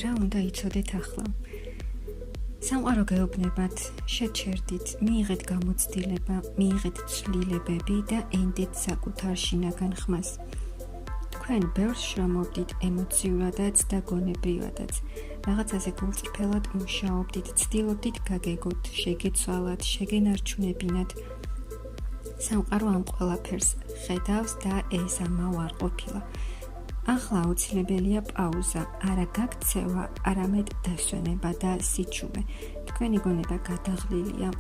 რა უნდა იცოდეთ ახლა? სამყარო გეუბნებათ, შეჩერდით, მიიღეთ გამოცდილება, მიიღეთ ცვლილებები და ენდეთ საკუთარ შინაგან ხმას. თქვენ ბევრს შრომობდით ემოციურადაც და გონებრივადაც. რაღაცაზე გულწრფელად მუშაობდით, ცდილობდით გაგეგოთ, შეგეცვალათ, შეგენარჩუნებინათ. სამყარო ამ ყველაფერს ხედავს და ეს ამაო არ ყოფილა. ახლა აუცილებელია პაუზა, არა გაქცევა, არამედ დასვენება და სიჩუმე. თქვენი გონება გადაღლილია.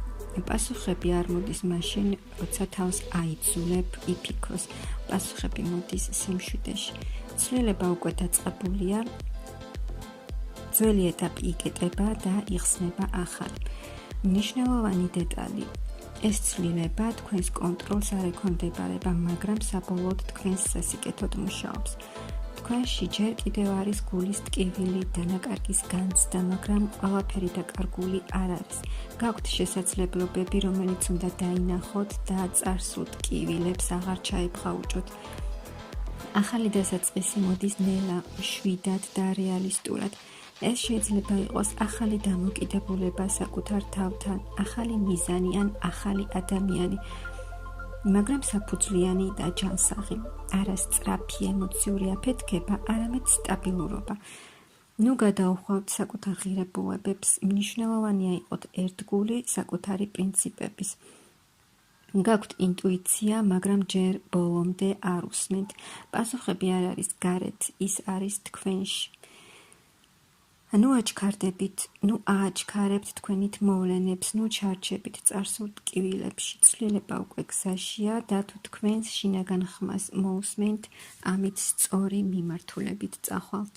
პასუხები არ მოდის მაშინ, როცა თავს აიძულებ იფიქროს. პასუხები მოდის სიმშვიდეში. ცვლილება უკვე დაწყებულია. ძველი ეტაპი იკეტება და იხსნება ახალი. მნიშვნელოვანი დეტალი. ეს ცვლილება თქვენს კონტროლს არ ექვემდებარება, მაგრამ საბოლოოდ თქვენს სასიკეთოდ მუშაობს. თქვენში ჯერ კიდევ არის გულის ტკივილი, დანაკარგის განცდა, მაგრამ ყველაფერი დაკარგული არ არის. გაქვთ შესაძლებლობები, რომელიც უნდა დაინახოთ და წარსულ ტკივილებს აღარ ჩაებღაუჭოთ. ახალი დასაწყისი მოდის ნელა, მშვიდად და რეალისტურად. ეს შეიძლება იყოს ახალი დამოკიდებულება საკუთარ თავთან, ახალი მიზანი ან ახალი ადამიანი, მაგრამ საფუძვლიანი და ჯანსაღი. არა სწრაფი ემოციური აფეთქება, არამედ სტაბილურობა. ნუ გადაუხვევთ საკუთარ ღირებულებებს, მნიშვნელოვანია იყოთ ერთგული საკუთარი პრინციპების. გაქვთ ინტუიცია, მაგრამ ჯერ ბოლომდე არ უსმენთ. პასუხები არ არის გარეთ, ის არის თქვენში. ნუ აჩქარდებით, ნუ ააჩქარებთ თქვენით მოვლენებს, ნუ ჩარჩებით წარსულ ტკივილებში. ცვლილება უკვე გზაშია და თუ თქვენს შინაგან ხმას მოусმენთ, ამით სწორი მიმართულებით წახვალთ.